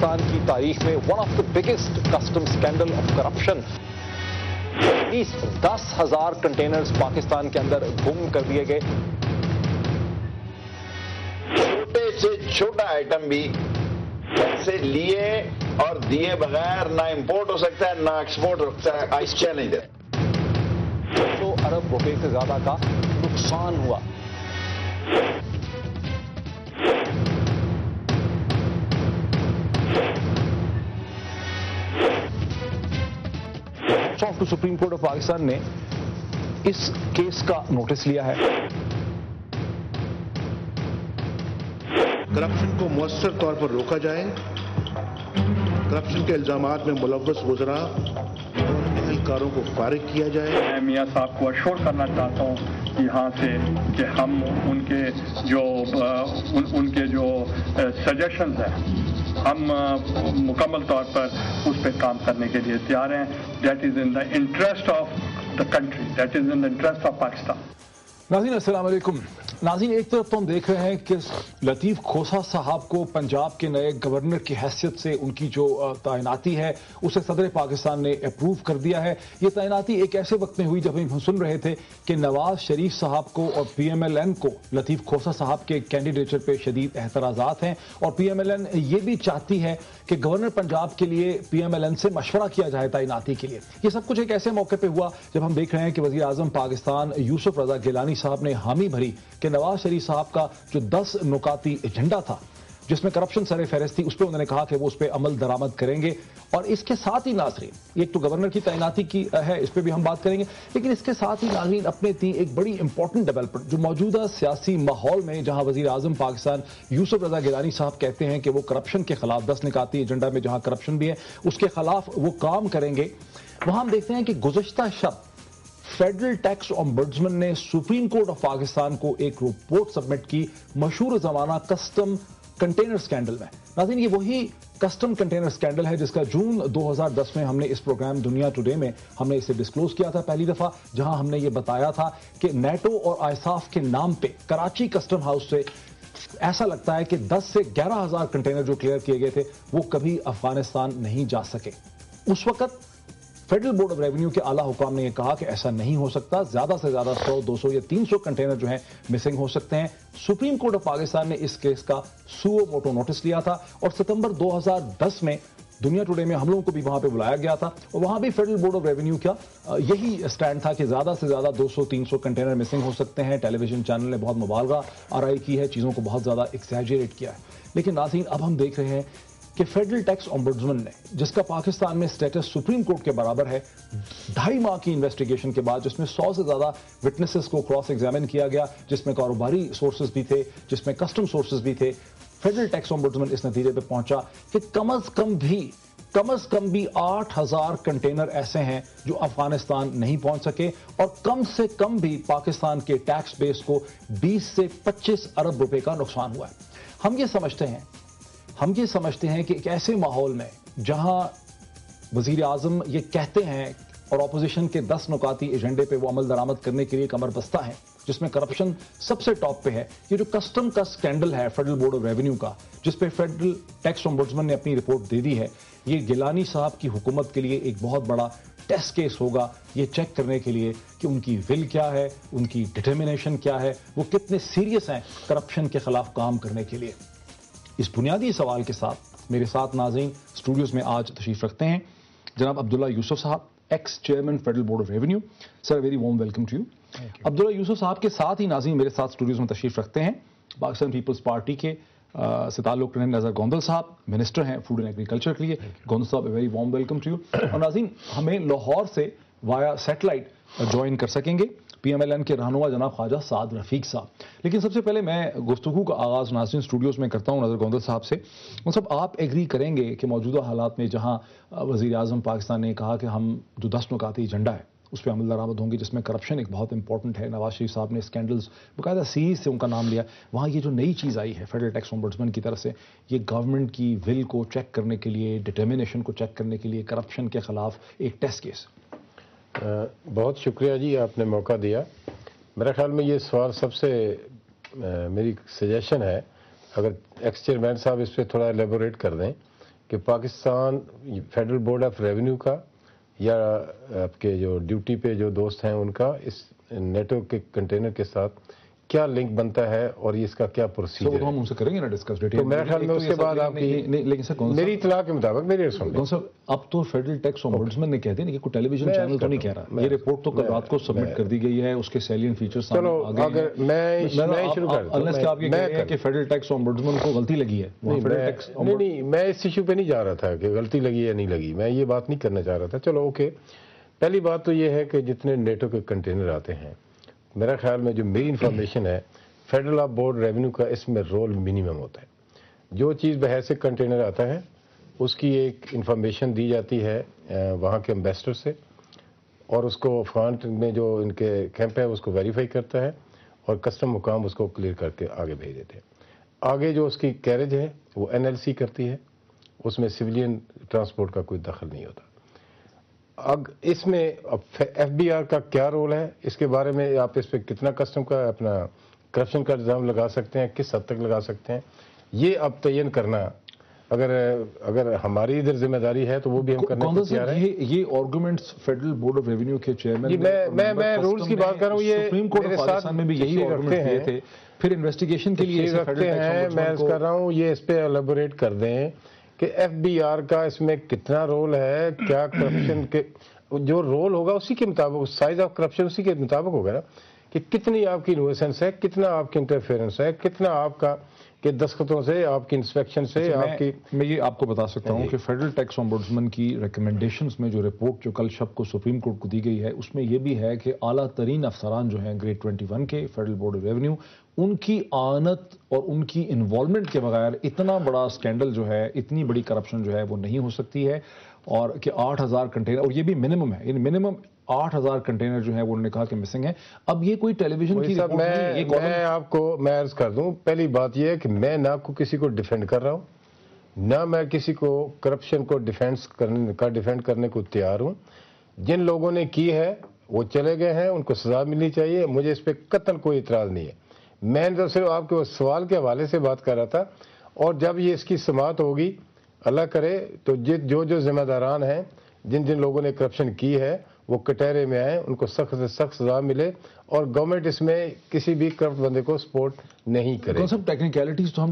پاکستان کی تاریخ میں one of the biggest custom scandal of corruption. 10,000 containers Pakistan کے اندر گم کر دیے گئے. چھوٹے سے چھوٹا آئٹم بھی پیسے لیے اور دیے بغیر نہ امپورٹ ہو سکتا ہے نہ ایکسپورٹ ہو سکتا ہے. آئس چیلنج ہے. 200 ارب روپے سے زیادہ کا نقصان ہوا. سپریم کورٹ آف پاکستان نے اس کیس کا نوٹس لیا ہے. کرپشن کو مؤثر طور پر روکا جائے. کرپشن کے الزامات میں ملوث وزراء اور اہلکاروں کو فارغ کیا جائے. میں میاں صاحب کو اشور کرنا چاہتا ہوں یہاں سے کہ ہم ان کے جو سجیشنز ہیں ہم مکمل طور پر اس پہ کام کرنے کے لیے تیار ہیں. That is in the interest of the country, that is in the interest of Pakistan. ناظرین السلام علیکم. ناظرین ایک طرف تو ہم دیکھ رہے ہیں کہ لطیف کھوسہ صاحب کو پنجاب کے نئے گورنر کی حیثیت سے ان کی جو تعیناتی ہے اسے صدر پاکستان نے اپروو کر دیا ہے. یہ تعیناتی ایک ایسے وقت میں ہوئی جب ہم سن رہے تھے کہ نواز شریف صاحب کو اور پی ایم ایل این کو لطیف کھوسہ صاحب کے کینڈیڈیچر پہ شدید اعتراضات ہیں اور پی ایم ایل این یہ بھی چاہتی ہے کہ گورنر پنجاب کے لیے پی ایم ایل این سے مشورہ کیا جائے تعیناتی کے لیے. یہ سب کچھ ایک ایسے موقع پہ ہوا جب ہم دیکھ رہے ہیں کہ وزیر اعظم پاکستان یوسف رضا گیلانی صاحب نے حامی بھری کہ نواز شریف صاحب کا جو 10 نکاتی ایجنڈا تھا جس میں کرپشن سر فہرست تھی اس پہ انہوں نے کہا کہ وہ اس پہ عمل درآمد کریں گے. اور اس کے ساتھ ہی ناظرین ایک تو گورنر کی تعیناتی کی ہے اس پہ بھی ہم بات کریں گے, لیکن اس کے ساتھ ہی ناظرین اپنے تھی ایک بڑی امپورٹنٹ ڈیولپمنٹ جو موجودہ سیاسی ماحول میں جہاں وزیر اعظم پاکستان یوسف رضا گیلانی صاحب کہتے ہیں کہ وہ کرپشن کے خلاف 10 نکاتی ایجنڈا میں جہاں کرپشن بھی ہے اس کے خلاف وہ کام کریں گے, وہاں ہم دیکھتے ہیں کہ گزشتہ شب فیڈرل ٹیکس اومبڈسمن نے سپریم کورٹ آف پاکستان کو ایک رپورٹ سبمٹ کی مشہور زمانہ کسٹم کنٹینر سکینڈل میں. ناظرین یہ وہی کسٹم کنٹینر سکینڈل ہے جس کا جون 2010 میں ہم نے اس پروگرام دنیا ٹوڈے میں ہم نے اسے ڈسکلوز کیا تھا پہلی دفعہ, جہاں ہم نے یہ بتایا تھا کہ نیٹو اور آئساف کے نام پہ کراچی کسٹم ہاؤس سے ایسا لگتا ہے کہ 10 سے 11,000 کنٹینر جو کلیئر کیے گئے تھے وہ کبھی افغانستان نہیں جا سکے. اس وقت فیڈرل بورڈ آف ریونیو کے اعلیٰ حکام نے یہ کہا کہ ایسا نہیں ہو سکتا, زیادہ سے زیادہ 100, 200 یا 300 کنٹینر جو ہیں مسنگ ہو سکتے ہیں. سپریم کورٹ آف پاکستان نے اس کیس کا سو موٹو نوٹس لیا تھا اور ستمبر 2010 میں دنیا ٹوڈے میں ہم لوگوں کو بھی وہاں پہ بلایا گیا تھا اور وہاں بھی فیڈرل بورڈ آف ریونیو کا یہی سٹینڈ تھا کہ زیادہ سے زیادہ 200, 300 کنٹینر مسنگ ہو سکتے ہیں. ٹیلی ویژن چینل نے بہت مبالغہ آرائی کی ہے, چیزوں کو بہت زیادہ ایکسیجریٹ کیا ہے. لیکن ناظرین اب ہم دیکھ رہے ہیں کہ فیڈرل ٹیکس اومبڈسمن نے جس کا پاکستان میں سٹیٹس سپریم کورٹ کے برابر ہے 2.5 ماہ کی انویسٹیگیشن کے بعد جس میں 100 سے زیادہ وٹنسز کو کراس ایگزامن کیا گیا, جس میں کاروباری سورسز بھی تھے, جس میں کسٹم سورسز بھی تھے, فیڈرل ٹیکس اومبڈسمن اس نتیجے پہ پہنچا کہ کم از کم بھی 8,000 کنٹینر ایسے ہیں جو افغانستان نہیں پہنچ سکے اور کم سے کم بھی پاکستان کے ٹیکس بیس کو 20 سے 25 ارب روپے کا نقصان ہوا ہے. ہم یہ سمجھتے ہیں کہ ایک ایسے ماحول میں جہاں وزیر اعظم یہ کہتے ہیں اور اپوزیشن کے 10 نکاتی ایجنڈے پہ وہ عمل درآمد کرنے کے لیے کمر بستہ ہیں جس میں کرپشن سب سے ٹاپ پہ ہے, یہ جو کسٹم کا سکینڈل ہے فیڈرل بورڈ آف ریونیو کا جس پہ فیڈرل ٹیکس اومبڈسمن نے اپنی رپورٹ دے دی ہے, یہ گیلانی صاحب کی حکومت کے لیے ایک بہت بڑا ٹیسٹ کیس ہوگا یہ چیک کرنے کے لیے کہ ان کی ول کیا ہے, ان کی ڈٹرمنیشن کیا ہے, وہ کتنے سیریس ہیں کرپشن کے خلاف کام کرنے کے لیے. اس بنیادی سوال کے ساتھ میرے ساتھ ناظرین اسٹوڈیوز میں آج تشریف رکھتے ہیں جناب Abdullah Yusuf sahab, ex chairman federal board of revenue. Sir very warm welcome to you. Abdullah Yusuf sahab کے ساتھ ہی ناظرین میرے ساتھ اسٹوڈیوز میں تشریف رکھتے ہیں پاکستان پیپلز پارٹی کے سے تعلق رکھنے نظر گوندل صاحب, منسٹر ہیں فوڈ اینڈ ایگریکلچر کے لیے. گوندل صاحب very warm welcome to you. اور ناظرین ہمیں لاہور سے وایا سیٹلائٹ جوائن کر سکیں گے پی ایم ایل این کے رہنما جناب خواجہ سعد رفیق صاحب. لیکن سب سے پہلے میں گفتگو کا آغاز ناظرین اسٹوڈیوز میں کرتا ہوں نظر گوندل صاحب سے. صاحب آپ ایگری کریں گے کہ موجودہ حالات میں جہاں وزیر اعظم پاکستان نے کہا کہ ہم جو 10 نکاتی ایجنڈا ہے اس پہ عمل درآمد ہوں گے جس میں کرپشن ایک بہت امپورٹنٹ ہے, نواز شریف صاحب نے اسکینڈلز باقاعدہ سیریز سے ان کا نام لیا, وہاں یہ جو نئی چیز آئی ہے فیڈرل ٹیکس اومبڈسمن کی طرف سے یہ گورنمنٹ کی ول کو چیک کرنے کے لیے, ڈٹرمنیشن کو چیک کرنے کے لیے, کرپشن کے خلاف ایک ٹیسٹ کیس. بہت شکریہ جی آپ نے موقع دیا. میرے خیال میں یہ سوال سب سے میری سجیشن ہے اگر ایکس چیئرمین صاحب اس پہ تھوڑا ایلیبوریٹ کر دیں کہ Pakistan federal board of revenue کا یا آپ کے جو ڈیوٹی پہ جو دوست ہیں ان کا اس نیٹو کے کنٹینر کے ساتھ کیا لنک بنتا ہے اور اس کا کیا پروسیجر ہے. ہم ان سے کریں گے نا ڈسکس. تو میرے خیال میں اس کے بعد آپ کی لیکن سر میری اطلاع کے مطابق میری سن سر اب تو فیڈرل ٹیکس اومبڈسمن نے کہہ دیا نا کہ کوئی ٹیلی ویژن چینل تو نہیں کہہ رہا. یہ رپورٹ تو کل رات کو سبمٹ کر دی گئی ہے, اس کے سیلین فیچرز چلو اگر میں شروع کر دوں انلیس کہ آپ یہ کہہ رہے ہیں کہ فیڈرل ٹیکس اومبڈسمن کو غلطی لگی ہے. نہیں میں اس ایشو پہ نہیں جا رہا تھا کہ غلطی لگی یا نہیں لگی, میں یہ بات نہیں کرنا چاہ رہا تھا. چلو اوکے, پہلی بات تو یہ ہے کہ جتنے نیٹو کے کنٹینر آتے ہیں میرا خیال میں جو میری انفارمیشن ہے فیڈرل آف بورڈ ریونیو کا اس میں رول منیمم ہوتا ہے. جو چیز بحیث کنٹینر آتا ہے اس کی ایک انفارمیشن دی جاتی ہے وہاں کے امبیسڈر سے, اور اس کو افغان میں جو ان کے کیمپ ہے اس کو ویریفائی کرتا ہے اور کسٹم حکام اس کو کلیئر کر کے آگے بھیج دیتے ہیں. آگے جو اس کی کیریج ہے وہ NLC کرتی ہے, اس میں سویلین ٹرانسپورٹ کا کوئی دخل نہیں ہوتا. اب اس میں FBR کا کیا رول ہے اس کے بارے میں آپ اس پہ کتنا کسٹم کا اپنا کرپشن کا الزام لگا سکتے ہیں, کس حد تک لگا سکتے ہیں, یہ اب تعین کرنا اگر ہماری ادھر ذمہ داری ہے تو وہ بھی ہم کرنے کو تیار ہیں. یہ arguments federal board of revenue کے چیئرمین میں رولز کی بات کر رہا ہوں, یہ سپریم کورٹ آف پاکستان میں بھی یہی آرگومنٹ دیے تھے. پھر انویسٹیگیشن کے لیے رکھتے ہیں. میں عرض کر رہا ہوں یہ اس پہ الیبوریٹ کر دیں کہ FBR کا اس میں کتنا رول ہے, کیا کرپشن کے جو رول ہوگا اسی کے مطابق سائز آف کرپشن اسی کے مطابق ہوگا نا, کہ کتنی آپ کی انویسنس ہے, کتنا آپ کی انٹرفیئرنس ہے, کتنا آپ کا کہ دستخطوں سے, آپ کی انسپیکشن سے, آپ کی. میں یہ آپ کو بتا سکتا ہوں کہ فیڈرل ٹیکس اومبڈسمن کی ریکمنڈیشنز میں جو رپورٹ جو کل شب کو سپریم کورٹ کو دی گئی ہے اس میں یہ بھی ہے کہ اعلیٰ ترین افسران جو ہیں گریڈ 21 کے فیڈرل بورڈ آف ریونیو, ان کی آنت اور ان کی انوالومنٹ کے بغیر اتنا بڑا اسکینڈل جو ہے, اتنی بڑی کرپشن جو ہے وہ نہیں ہو سکتی ہے. اور کہ 8,000 کنٹینر, اور یہ بھی منیمم ہے, یعنی منیمم 8,000 کنٹینر جو ہے وہ انہوں نے کہا کہ مسنگ ہے. اب یہ کوئی ٹیلی ویژن کی رپورٹ نہیں, میں آپ کو میں عرض کر دوں, پہلی بات یہ ہے کہ میں نہ کسی کو ڈیفینڈ کر رہا ہوں, نہ میں کسی کو کرپشن کو ڈیفینڈ کرنے کو تیار ہوں. جن لوگوں نے کی ہے وہ چلے گئے ہیں, ان کو سزا ملنی چاہیے, مجھے اس پہ قطعاً کوئی اعتراض نہیں ہے. میں نے تو صرف آپ کے سوال کے حوالے سے بات کر رہا تھا, اور جب یہ اس کی سماعت ہوگی اللہ کرے تو جو ذمہ داران ہیں, جن لوگوں نے کرپشن کی ہے وہ کٹہرے میں آئیں, ان کو سخت سے سخت سزا ملے, اور گورنمنٹ اس میں کسی بھی کرپٹ بندے کو سپورٹ نہیں کرے. ٹیکنیکلٹیز تو ہم